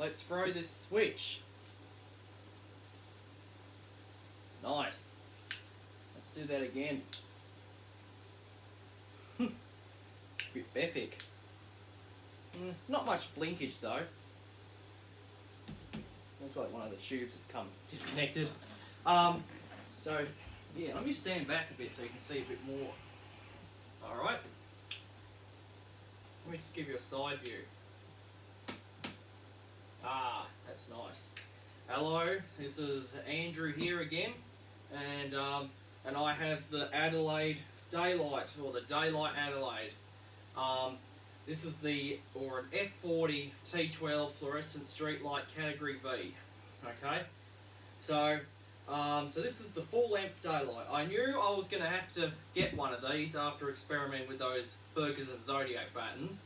let's throw this switch. Nice. Let's do that again. Bit epic. Not much blinkage though. Looks like one of the tubes has come disconnected. So yeah, let me stand back a bit so you can see a bit more. Alright. Let me just give you a side view. Ah, that's nice. Hello, this is Andrew here again, and I have the Adelaide Daylight, or the Daylight Adelaide. This is an F40 T12 fluorescent streetlight category V. Okay, so this is the full length Daylight. I knew I was going to have to get one of these after experimenting with those Ferguson Zodiac battens.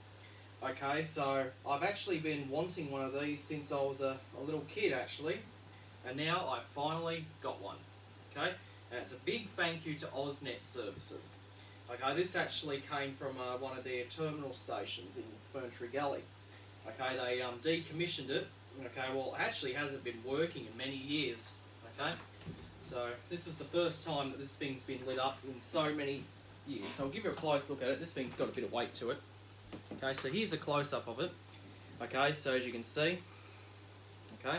Okay, so I've actually been wanting one of these since I was a little kid actually, and now I finally got one. Okay, and it's a big thank you to AusNet Services. Okay, this actually came from one of their terminal stations in Ferntree Gully. Okay, they decommissioned it. Okay, well it actually hasn't been working in many years. Okay, so this is the first time that this thing's been lit up in so many years. So I'll give you a close look at it. This thing's got a bit of weight to it. Okay, so here's a close-up of it. Okay, so as you can see, okay,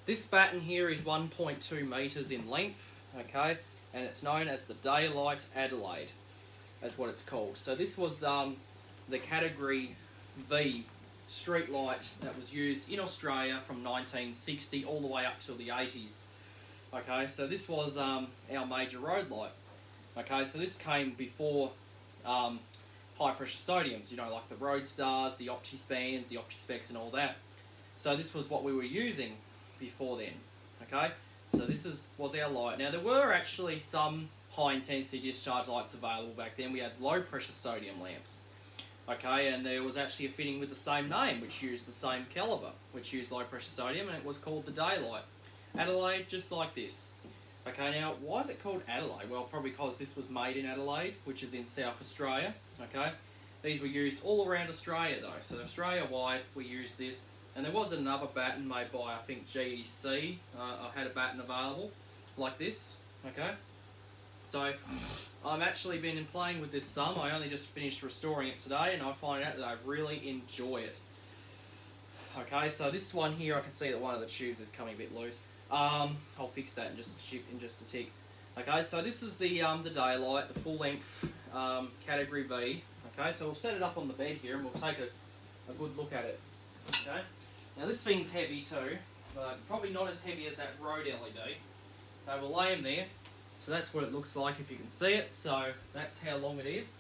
this batten here is 1.2 metres in length, okay, and it's known as the Daylight Adelaide, that's what it's called. So this was the category V street light that was used in Australia from 1960 all the way up till the 80s. Okay, so this was our major road light. Okay, so this came before high pressure sodiums, you know, like the Roadstars, the OptiSpans, the OptiSpecs and all that. So this was what we were using before then. Okay, so this was our light. Now there were actually some high intensity discharge lights available back then. We had low pressure sodium lamps. Okay, and there was actually a fitting with the same name which used the same calibre, which used low pressure sodium, and it was called the Daylight Adelaide, just like this. Okay, now why is it called Adelaide? Well, probably because this was made in Adelaide, which is in South Australia. Okay, these were used all around Australia though, so Australia-wide we used this. And there was another batten made by, I think, GEC. I had a batten available like this. Okay, so I've actually been playing with this some. I only just finished restoring it today, and I find out that I really enjoy it. Okay, so this one here, I can see that one of the tubes is coming a bit loose. I'll fix that in just a tick. Okay, so this is the Daylight, the full length category V. Okay, so we'll set it up on the bed here and we'll take a good look at it. Okay, now this thing's heavy too, but probably not as heavy as that road LED. Okay, we'll lay them there. So that's what it looks like if you can see it. So that's how long it is.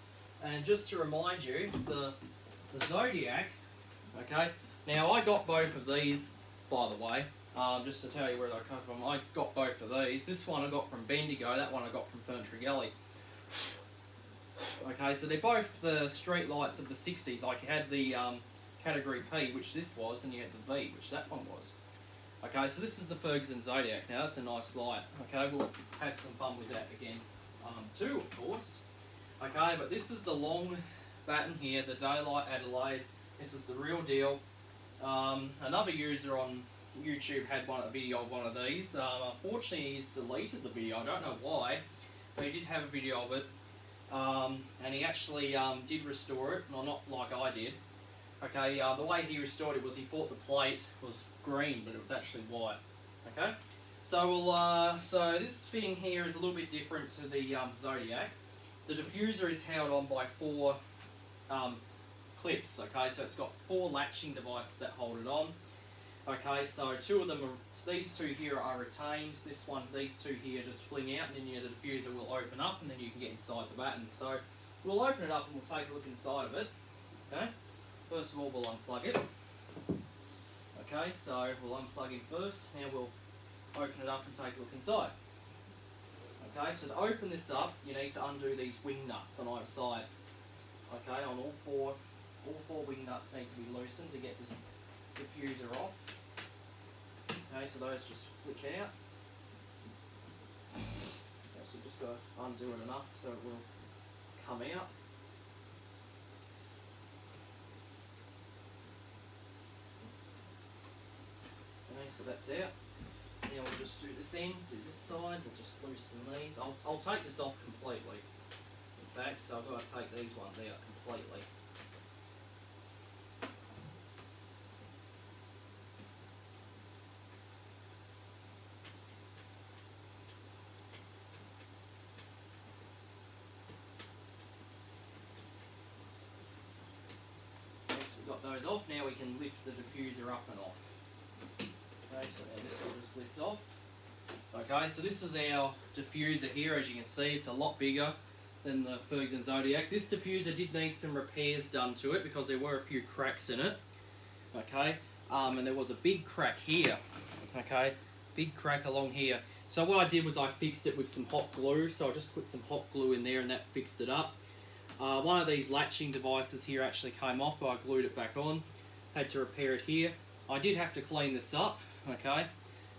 And just to remind you, the Zodiac. Okay, now I got both of these, by the way. Just to tell you where they come from, I got both of these. This one I got from Bendigo, that one I got from Ferntree Gully. Okay, so they're both the street lights of the 60s. Like you had the category P, which this was, and you had the V, which that one was. Okay, so this is the Ferguson Zodiac. Now that's a nice light. Okay, we'll have some fun with that again too, of course. Okay, but this is the long batten here, the Daylight Adelaide. This is the real deal. Another user on YouTube had a video of one of these. Unfortunately, he's deleted the video. I don't know why, but he did have a video of it, and he actually did restore it. Well, not like I did. Okay, the way he restored it was he thought the plate was green, but it was actually white. Okay, so so this fitting here is a little bit different to the Zodiac. The diffuser is held on by 4 clips. Okay, so it's got 4 latching devices that hold it on. Okay, so 2 of them are, these 2 here are retained. This one, these 2 here just fling out, and then the diffuser will open up, and then you can get inside the batten. So we'll open it up and we'll take a look inside of it. Okay, first of all we'll unplug it. Okay, so we'll unplug him first. Now we'll open it up and take a look inside. Okay, so to open this up, you need to undo these wing nuts on either side. Okay, on all four wing nuts need to be loosened to get this diffuser off. Okay, so those just flick out. Okay, so just got to undo it enough so it will come out. so that's out. Now we'll just do this end, do this side, we'll just loosen these. I'll take this off completely. In fact, so I've got to take these ones out completely. Got those off, now we can lift the diffuser up and off. Okay, so now this will just lift off. Okay, so this is our diffuser here. As you can see, it's a lot bigger than the Ferguson Zodiac. This diffuser did need some repairs done to it because there were a few cracks in it. Okay, and there was a big crack here. Okay, big crack along here. So what I did was I fixed it with some hot glue. So I just put some hot glue in there and that fixed it up. One of these latching devices here actually came off, but I glued it back on. Had to repair it here. I did have to clean this up, okay,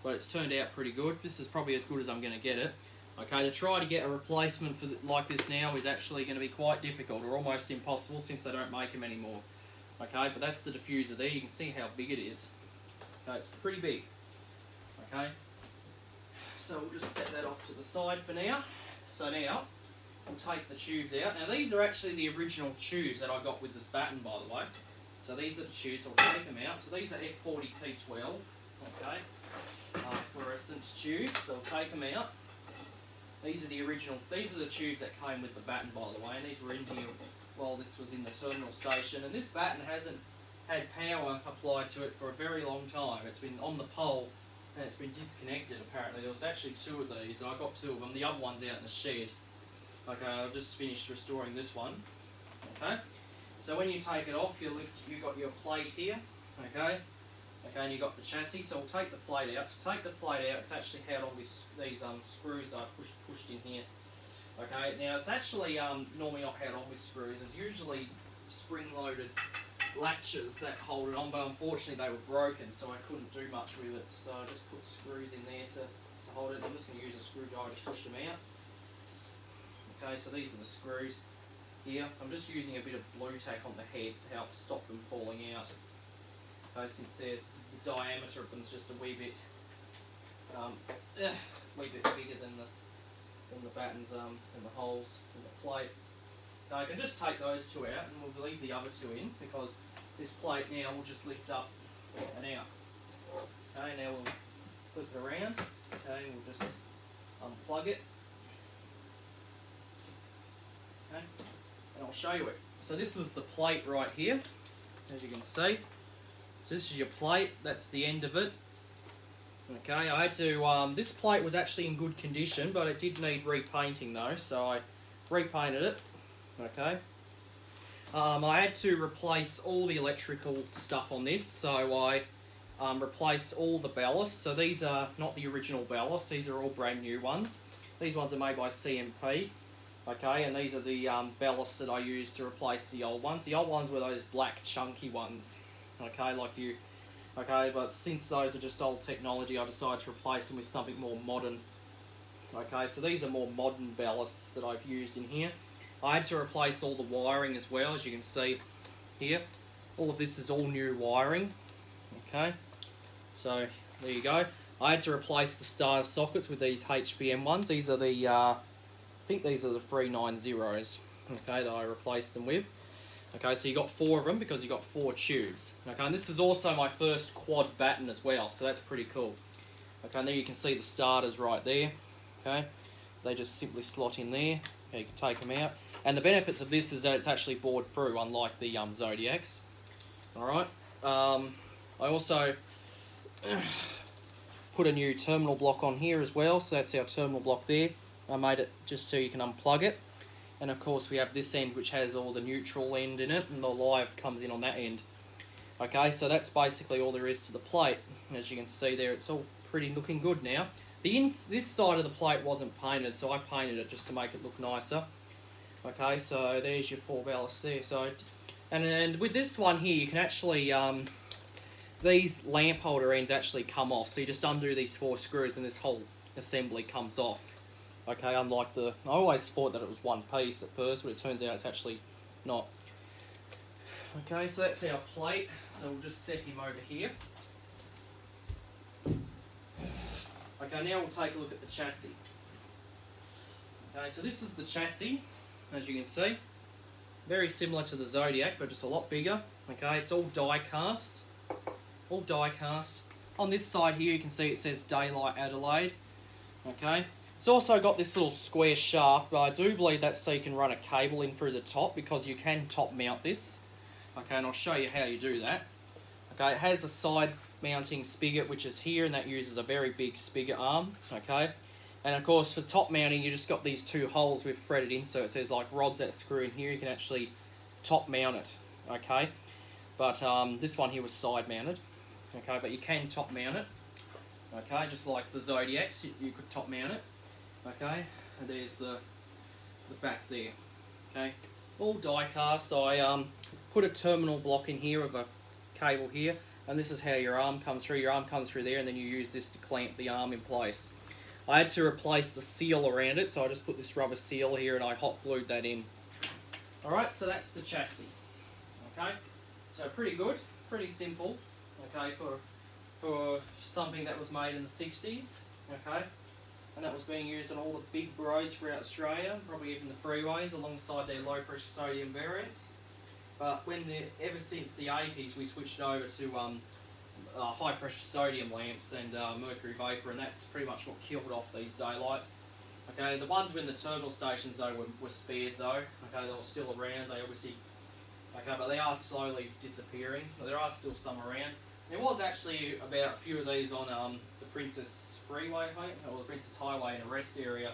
but it's turned out pretty good. This is probably as good as I'm going to get it. Okay, to try to get a replacement for like this now is actually going to be quite difficult, or almost impossible, since they don't make them anymore. Okay, but that's the diffuser there. You can see how big it is. Okay, it's pretty big. Okay, so we'll just set that off to the side for now. So now, we'll take the tubes out. Now these are actually the original tubes that I got with this batten, by the way. So these are the tubes, so we'll take them out. So these are F40T12, okay, fluorescent tubes, so we'll take them out. These are the original, these are the tubes that came with the batten, by the way, and these were in here while this was in the terminal station. And this batten hasn't had power applied to it for a very long time. It's been on the pole and it's been disconnected apparently. There was actually two of these, and I got two of them. The other one's out in the shed. Okay, I've just finished restoring this one. Okay, so when you take it off, you've got your plate here. Okay, and you've got the chassis. So we'll take the plate out. To take the plate out, it's actually held on with these screws that I pushed in here. Okay, now it's actually normally not held on with screws. There's usually spring-loaded latches that hold it on, but unfortunately they were broken, so I couldn't do much with it. So I just put screws in there to hold it. I'm just going to use a screwdriver to push them out. Okay, so these are the screws here. I'm just using a bit of blue tack on the heads to help stop them falling out. Okay, since the diameter of them is just a wee bit bigger than the battens and the holes in the plate. Now I can just take those two out and we'll leave the other two in, because this plate now will just lift up and out. Okay, now we'll flip it around. Okay, we'll just unplug it. Okay, and I'll show you it. So this is the plate right here, as you can see. So this is your plate, that's the end of it. Okay, I had to, this plate was actually in good condition, but it did need repainting though, so I repainted it. Okay. I had to replace all the electrical stuff on this, so I replaced all the ballasts. So these are not the original ballasts, these are all brand new ones. These ones are made by CMP. Okay, and these are the ballasts that I used to replace the old ones. The old ones were those black chunky ones. Okay, but since those are just old technology, I decided to replace them with something more modern. Okay, so these are more modern ballasts that I've used in here. I had to replace all the wiring as well, as you can see here. All of this is all new wiring. Okay, so there you go. I had to replace the starter sockets with these HPM ones. These are the, I think these are the 390s, okay, that I replaced them with. Okay, so you got 4 of them because you got 4 tubes. Okay, and this is also my first quad batten as well, so that's pretty cool. Okay, and there you can see the starters right there. Okay, they just simply slot in there. Okay, you can take them out. And the benefits of this is that it's actually bored through, unlike the Zodiacs. Alright, I also put a new terminal block on here as well, so that's our terminal block there. I made it just so you can unplug it. And of course we have this end which has all the neutral end in it, and the live comes in on that end. Okay, so that's basically all there is to the plate. As you can see there, it's all pretty looking good now. This side of the plate wasn't painted, so I painted it just to make it look nicer. Okay, so there's your 4 ballasts there. So, and with this one here, you can actually, these lamp holder ends actually come off. So you just undo these 4 screws and this whole assembly comes off. Okay, unlike I always thought that it was one piece at first, but it turns out it's actually not. Okay, so that's our plate. So we'll just set him over here. Okay, now we'll take a look at the chassis. Okay, so this is the chassis, as you can see. Very similar to the Zodiac, but just a lot bigger. Okay, it's all die cast. All die cast. On this side here, you can see it says Daylight Adelaide. Okay, it's also got this little square shaft, but I do believe that's so you can run a cable in through the top, because you can top mount this. Okay, and I'll show you how you do that. Okay, it has a side mounting spigot, which is here, and that uses a very big spigot arm. Okay, and of course for top mounting, you just got these two holes with threaded inserts. There's like rods that screw in here. You can actually top mount it. Okay, but this one here was side mounted. Okay, but you can top mount it. Okay, just like the Zodiacs, you could top mount it. Okay, and there's the back there. Okay, all die cast. I put a terminal block in here of a cable here, and this is how your arm comes through. Your arm comes through there, and then you use this to clamp the arm in place. I had to replace the seal around it, so I just put this rubber seal here and I hot glued that in. Alright, so that's the chassis. Okay, so pretty good, pretty simple. Okay, for something that was made in the 60s. Okay, and that was being used on all the big roads throughout Australia, probably even the freeways, alongside their low pressure sodium variants. But ever since the 80s, we switched over to high pressure sodium lamps and mercury vapor, and that's pretty much what killed off these daylights. Okay, the ones in the terminal stations though were spared though. Okay, they were still around. They obviously, okay, but they are slowly disappearing. There are still some around. There was actually about a few of these on the Princess Freeway, or the Princess Highway in a rest area.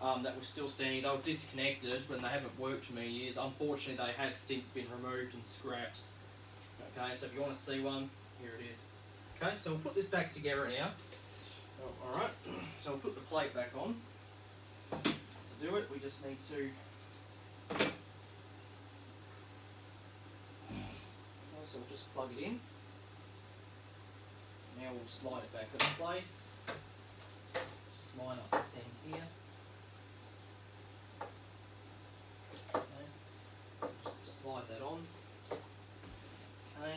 That were still standing. They were disconnected when they haven't worked for many years. Unfortunately, they have since been removed and scrapped. Okay, so if you want to see one, here it is. Okay, so we'll put this back together now. Oh, alright, so we'll put the plate back on. To do it, we just need to... So we'll just plug it in. Now we'll slide it back into place. Just line up this end here. Slide that on. Okay.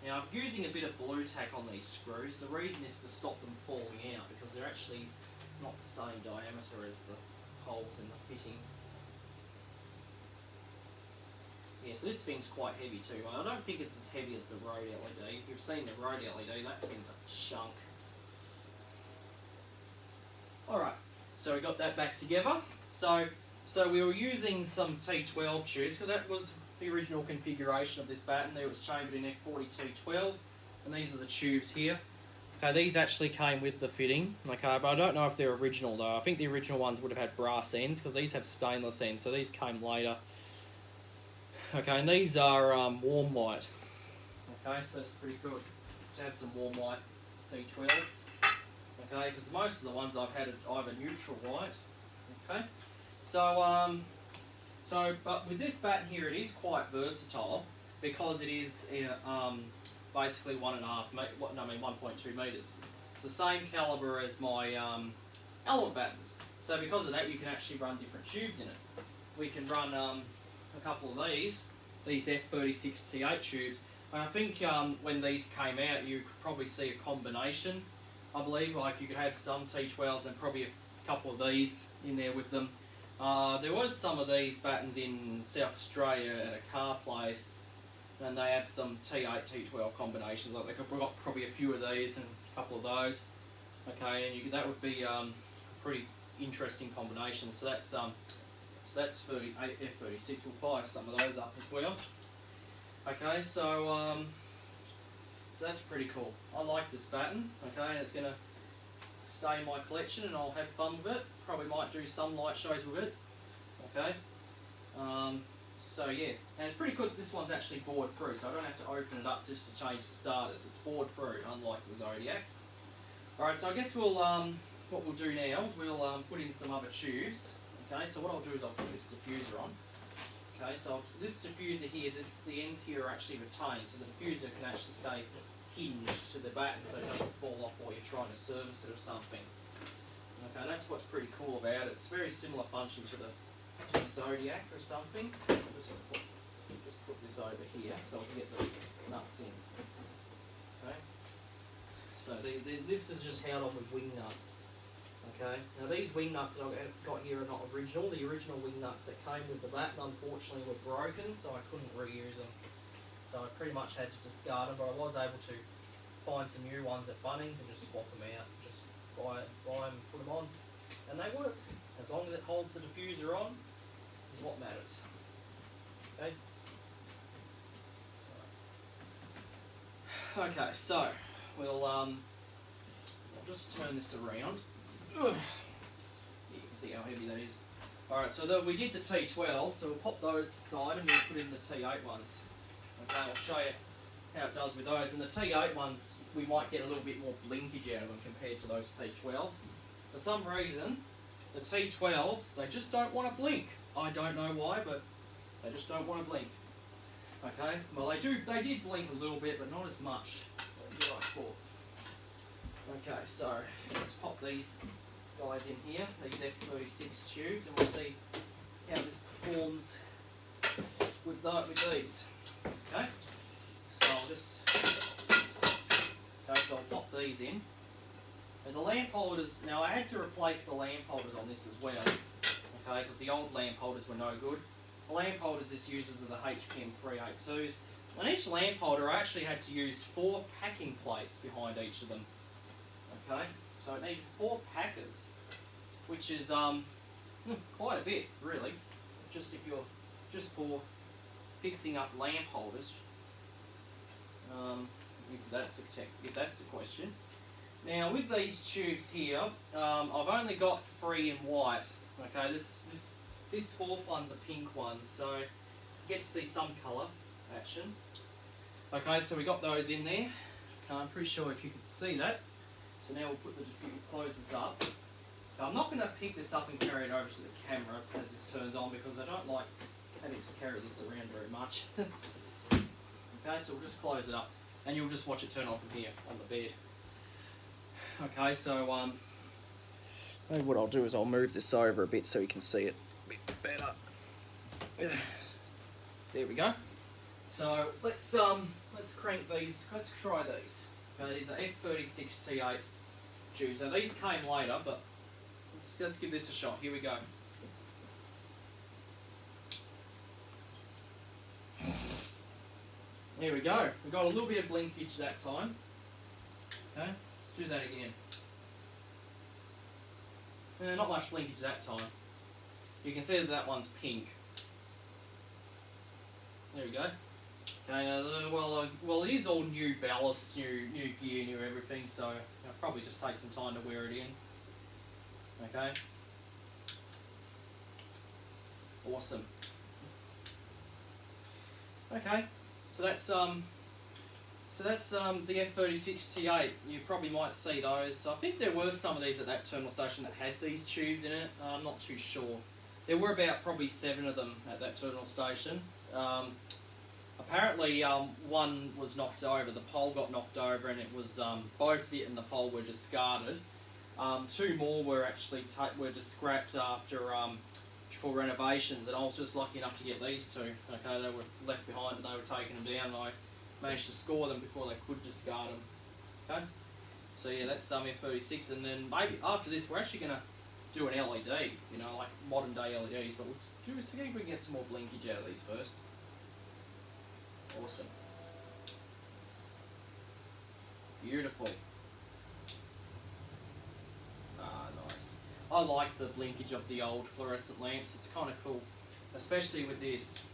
Now I'm using a bit of blue tack on these screws. The reason is to stop them falling out, because they're actually not the same diameter as the holes in the fitting. Yeah, so this thing's quite heavy too. I don't think it's as heavy as the Rode LED. If you've seen the Rode LED, that thing's a chunk. Alright, so we got that back together. So we were using some T12 tubes, because that was the original configuration of this batten. There was chambered in F4212, and these are the tubes here. Okay, these actually came with the fitting, okay, but I don't know if they're original though. I think the original ones would have had brass ends, because these have stainless ends, so these came later. Okay, and these are warm white. Okay, so that's pretty good to have some warm white T12s. Okay, because most of the ones I've had are either neutral white. Okay. But with this batten here, it is quite versatile, because it is basically 1.2 metres. It's the same calibre as my element battens. So because of that, you can actually run different tubes in it. We can run a couple of these F36 T8 tubes. And I think when these came out, you could probably see a combination. I believe, like you could have some T12s and probably a couple of these in there with them. There was some of these battens in South Australia at a car place, and they had some T8, T12 combinations. Like we've got probably a few of these and a couple of those. Okay, and that would be a pretty interesting combination. So that's F36. We'll fire some of those up as well. Okay, so that's pretty cool. I like this batten. Okay, and it's gonna stay in my collection, and I'll have fun with it. Probably might do some light shows with it. Okay. So yeah, and it's pretty good. This one's actually bored through, so I don't have to open it up just to change the starters. It's bored through, unlike the Zodiac. Alright, so I guess we'll what we'll do now is we'll put in some other tubes. Okay, so what I'll do is I'll put this diffuser on. Okay, so this diffuser here, the ends here are actually retained, so the diffuser can actually stay hinged to the batten so it doesn't fall off while you're trying to service it or something. Okay, that's what's pretty cool about it. It's very similar function to the Zodiac or something. Just put this over here so I can get the nuts in. Okay. So this is just held on with wing nuts. Okay, now these wing nuts that I've got here are not original. The original wing nuts that came with the batten unfortunately were broken, so I couldn't reuse them. So I pretty much had to discard them, but I was able to find some new ones at Bunnings and just swap them out. Just buy them, put them on, and they work. As long as it holds the diffuser on, is what matters. Okay. Okay, so I'll just turn this around. Ugh. You can see how heavy that is. Alright, so we did the T12, so we'll pop those aside and we'll put in the T8 ones. Okay, I'll show you how it does with those. And the T8 ones, we might get a little bit more blinkage out of them compared to those T12s. For some reason, the T12s, they just don't want to blink. I don't know why, but they just don't want to blink. Okay, well they did blink a little bit, but not as much as I thought. Okay, so let's pop these guys in here, these F36 tubes, and we'll see how this performs with these. Okay, so I'll pop these in. And the lamp holders, now I had to replace the lamp holders on this as well, okay, because the old lamp holders were no good. The lamp holders this uses are the HPM 382s. On each lamp holder I actually had to use 4 packing plates behind each of them. Okay, so it needed 4 packers, which is quite a bit really, just if you're just for fixing up lamp holders, if that's the question. Now with these tubes here, I've only got 3 in white. Okay, this fourth one's a pink one, so you get to see some colour action. Okay, so we got those in there. I'm pretty sure if you can see that. So now we'll put close this up. Now, I'm not going to pick this up and carry it over to the camera as this turns on because I don't like having to carry this around very much. Okay, so we'll just close it up and you'll just watch it turn on from here on the bed. Okay, so maybe what I'll do is I'll move this over a bit so you can see it a bit better. There we go. So let's crank these. Let's try these. Okay, these are F36 T8 tubes. Now these came later, but let's give this a shot. Here we go. There we go. We got a little bit of blinkage that time. Okay, let's do that again. Not much blinkage that time. You can see that one's pink. There we go. Okay, well, it is all new ballast, new gear, new everything, so I'll probably just take some time to wear it in. Okay. Awesome. Okay, so that's the F36 T8. You probably might see those. So I think there were some of these at that terminal station that had these tubes in it. I'm not too sure. There were about probably 7 of them at that terminal station. Apparently one was knocked over, the pole got knocked over, and it was both it and the pole were discarded. 2 more were actually just scrapped after for renovations, and I was just lucky enough to get these 2. Okay, they were left behind and they were taking them down, and I managed to score them before they could discard them. Okay, so yeah, that's F36, and then maybe after this we're actually going to do an LED, you know, like modern day LEDs, but we'll see if we can get some more blinkage out of these first. Awesome. Beautiful. Ah, nice. I like the blinkage of the old fluorescent lamps. It's kind of cool, especially with this,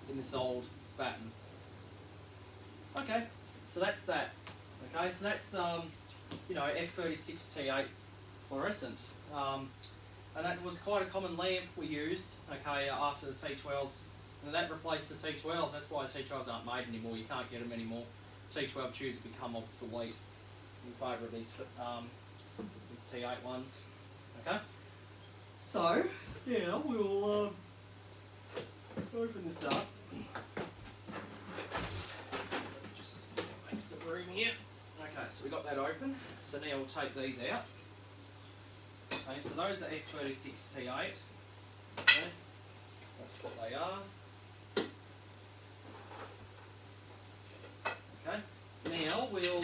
in this old batten. Okay, so that's that. Okay, so that's you know, F36 T8 fluorescent. And that was quite a common lamp we used, okay, after the T12s. And that replaced the T12s. That's why T12s aren't made anymore. You can't get them anymore. T12 tubes have become obsolete in favour of these T8 ones. Okay? So, now we'll open this up. Just make some room here. Okay, so we got that open. So now we'll take these out. Okay, so those are F36 T8. Okay, that's what they are. Okay, now we'll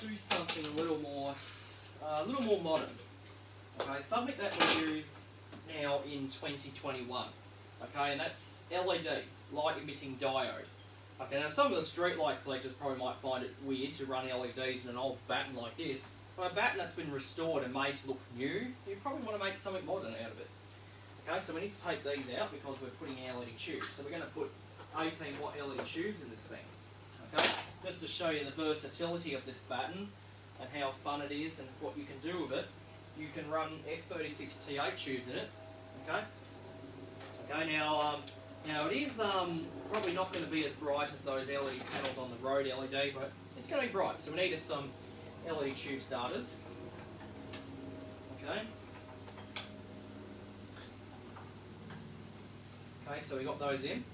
do something a little more modern. Okay, something that we use now in 2021. Okay, and that's LED, light emitting diode. Okay, now some of the street light collectors probably might find it weird to run LEDs in an old batten like this, but a batten that's been restored and made to look new, you probably want to make something modern out of it. Okay, so we need to take these out because we're putting LED tubes. So we're going to put 18 watt LED tubes in this thing. Okay, just to show you the versatility of this batten and how fun it is and what you can do with it. You can run F36T8 tubes in it. Okay. Okay. Now it is probably not going to be as bright as those LED panels on the road LED, but it's going to be bright. So we need some LED tube starters. Okay. Okay, so we got those in.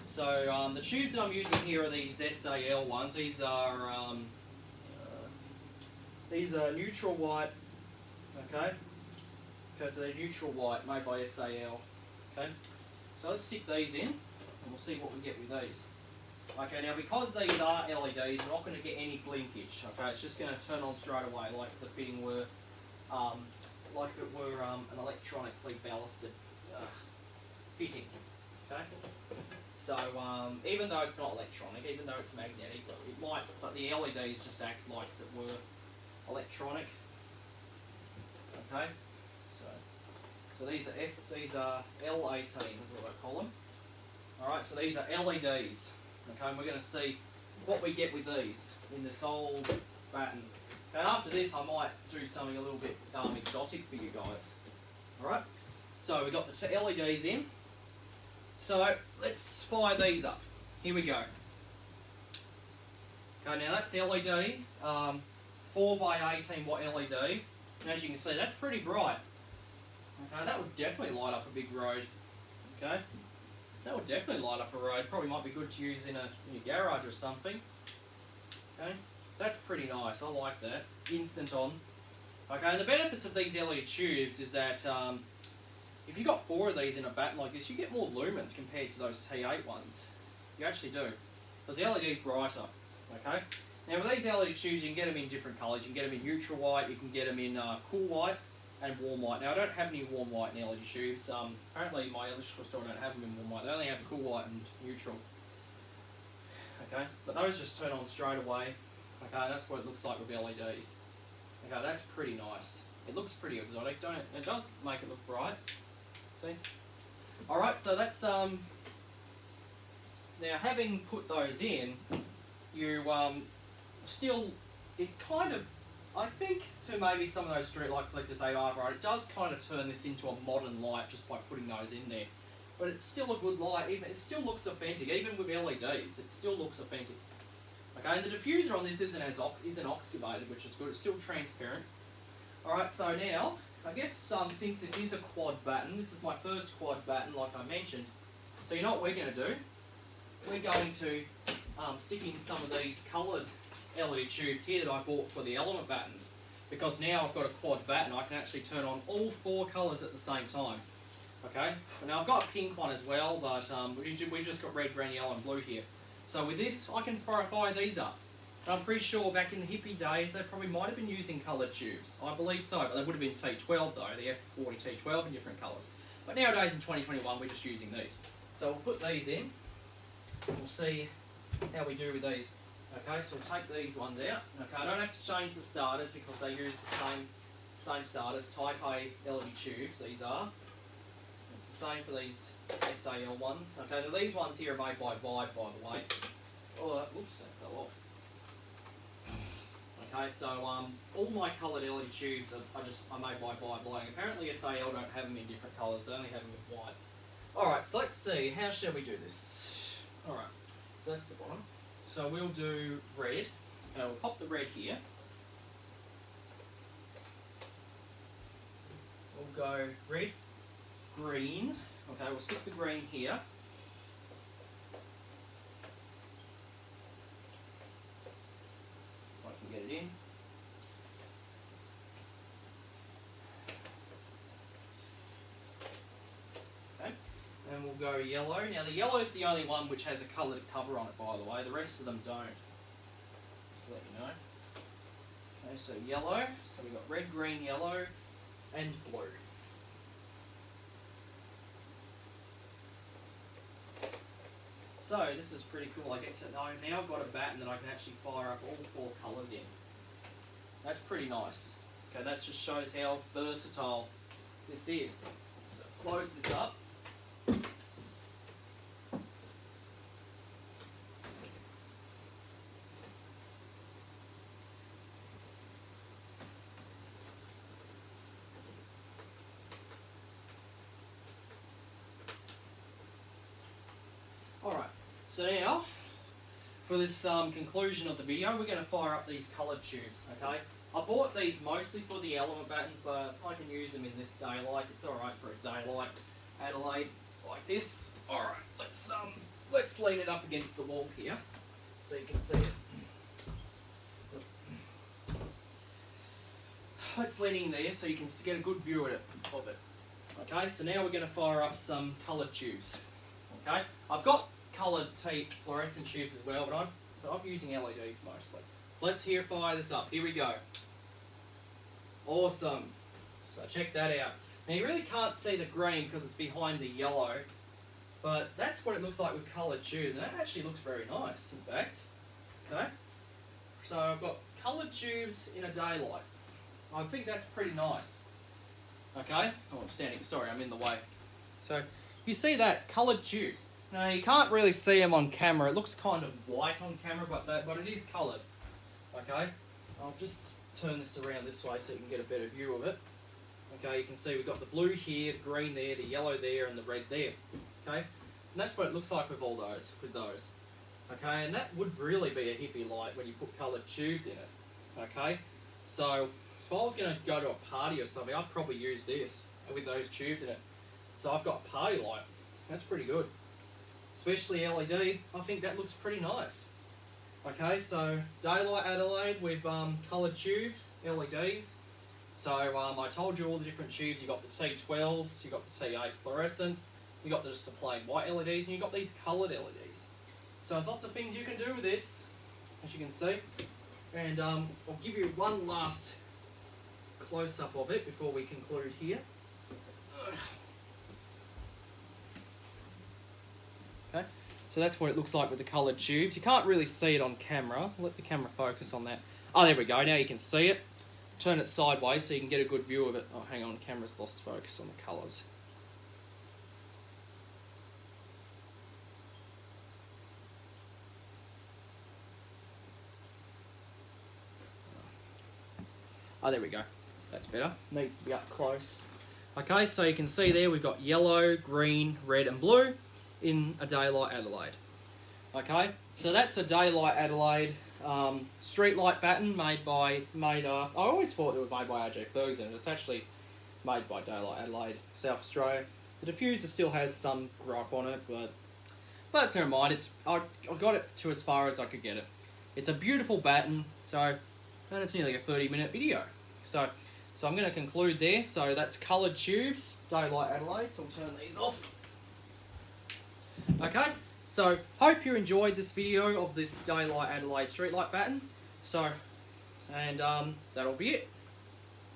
So the tubes that I'm using here are these SAL ones. These are neutral white. Okay. Okay, so they're neutral white, made by SAL. Okay. So let's stick these in, and we'll see what we get with these. Okay, now because these are LEDs, we're not going to get any blinkage. Okay, it's just going to turn on straight away, like the fitting were, like if it were an electronically ballasted fitting. Okay. So even though it's not electronic, even though it's magnetic, it might, but the LEDs just act like if it were electronic. Okay. So these are L18 is what I call them. Alright, so these are LEDs. Okay, and we're going to see what we get with these in this old batten. And after this I might do something a little bit exotic for you guys. Alright, so we've got the LEDs in. So let's fire these up. Here we go. Okay, now that's LED, 4 by 18 watt LED. And as you can see, that's pretty bright. Okay, that would definitely light up a big road. Okay, that would definitely light up a road. Probably might be good to use in your garage or something. Okay, that's pretty nice. I like that. Instant on. Okay, and the benefits of these LED tubes is that if you've got 4 of these in a batten like this, you get more lumens compared to those T8 ones. You actually do, because the LED is brighter. Okay. Now with these LED tubes, you can get them in different colours. You can get them in neutral white. You can get them in cool white. And warm white. Now I don't have any warm white in LED tubes. Apparently my electrical store don't have them in warm white. They only have cool white and neutral. Okay, but those just turn on straight away. Okay, that's what it looks like with LEDs. Okay, that's pretty nice. It looks pretty exotic, don't it? It does make it look bright. See? All right, so that's now having put those in, you still it kind of. I think to maybe some of those street light collectors they are right, it does kind of turn this into a modern light just by putting those in there. But it's still a good light, even it still looks authentic, even with LEDs, it still looks authentic. Okay, and the diffuser on this isn't oxidated, which is good, it's still transparent. Alright, so now, I guess since this is a quad batten, this is my first quad batten like I mentioned, so you know what we're going to do? We're going to stick in some of these coloured LED tubes here that I bought for the Element battens, because now I've got a quad batten, I can actually turn on all 4 colours at the same time. Okay, now I've got a pink one as well, but we've just got red, green, yellow and blue here. So with this I can fire these up. And I'm pretty sure back in the hippie days they probably might have been using coloured tubes. I believe so, but they would have been T12 though, the F40 T12 in different colours. But nowadays in 2021 we're just using these. So we'll put these in, and we'll see how we do with these. Okay, so we'll take these ones out. Okay, I don't have to change the starters because they use the same starters, Type A LED tubes, these are. It's the same for these SAL ones. Okay, now these ones here are made by Vibe, by the way. Oh, oops, that fell off. Okay, so all my coloured LED tubes are made by Vibe Lighting. Apparently SAL don't have them in different colours, they only have them in white. Alright, so let's see, how shall we do this? Alright, so that's the bottom. So we'll do red. We'll pop the red here. We'll go red, green. Okay, we'll stick the green here. If I can get it in. Okay, and we'll go yellow. Now the yellow is the only one which has a coloured cover on it, by the way. The rest of them don't. Just to let you know. Okay, so yellow. So we've got red, green, yellow, and blue. So this is pretty cool. I've now got a baton that I can actually fire up all 4 colours in. That's pretty nice. Okay, that just shows how versatile this is. So close this up. Alright, so now, for this conclusion of the video, we're going to fire up these coloured tubes, okay? I bought these mostly for the element battens, but I can use them in this daylight. It's alright for a daylight Adelaide like this. Alright, let's lean it up against the wall here, so you can see it. Let's lean in there so you can get a good view of it. Okay, so now we're going to fire up some coloured tubes. Okay, I've got coloured fluorescent tubes as well, but I'm using LEDs mostly. Let's fire this up. Here we go. Awesome. So check that out. Now you really can't see the green because it's behind the yellow, but that's what it looks like with coloured tubes, and that actually looks very nice, in fact. Okay, so I've got coloured tubes in a daylight. I think that's pretty nice. Okay, oh, I'm in the way. So you see that, coloured tubes. Now you can't really see them on camera. It looks kind of white on camera, but it is coloured. Okay, I'll just turn this around this way so you can get a better view of it. Okay, you can see we've got the blue here, the green there, the yellow there, and the red there. Okay, and that's what it looks like with those. Okay, and that would really be a hippie light when you put coloured tubes in it. Okay, so if I was going to go to a party or something, I'd probably use this with those tubes in it. So I've got a party light. That's pretty good. Especially LED, I think that looks pretty nice. Okay, so daylight Adelaide with coloured tubes, LEDs. So I told you all the different tubes. You got the T12s, you got the T8 fluorescents, you got just the plain white LEDs, and you got these coloured LEDs. So there's lots of things you can do with this, as you can see. And I'll give you one last close-up of it before we conclude here. Okay, so that's what it looks like with the coloured tubes. You can't really see it on camera. Let the camera focus on that. Oh, there we go. Now you can see it. Turn it sideways so you can get a good view of it. Oh, hang on. The camera's lost focus on the colours. Oh, there we go. That's better. Needs to be up close. Okay, so you can see there we've got yellow, green, red and blue in a daylight Adelaide. Okay, so that's a daylight Adelaide streetlight baton I always thought it was made by AJ Ferguson. It's actually made by Daylight Adelaide, South Australia. The diffuser still has some gripe on it, but never mind. I got it to as far as I could get it. It's a beautiful baton, and it's nearly a 30-minute video. So I'm going to conclude there. So that's coloured tubes, Daylight Adelaide. So I'll turn these off. Okay, so hope you enjoyed this video of this Daylight Adelaide streetlight baton. And that'll be it.